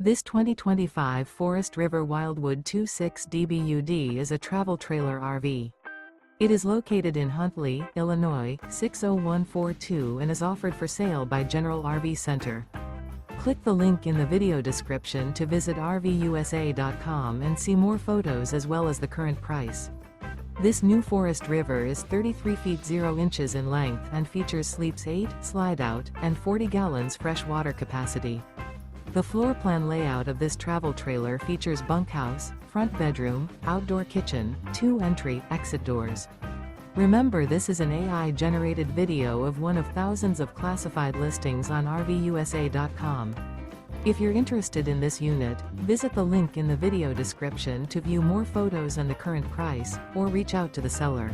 This 2025 Forest River Wildwood 26 DBUD is a travel trailer RV. It is located in Huntley, Illinois, 60142 and is offered for sale by General RV Center. Click the link in the video description to visit RVUSA.com and see more photos as well as the current price. This new Forest River is 33 feet 0 inches in length and features sleeps 8, Slideout, and 40 gallons fresh water capacity. The floor plan layout of this travel trailer features bunkhouse, front bedroom, outdoor kitchen, 2 entry/exit doors. Remember, this is an AI-generated video of one of thousands of classified listings on RVUSA.com. If you're interested in this unit, visit the link in the video description to view more photos and the current price, or reach out to the seller.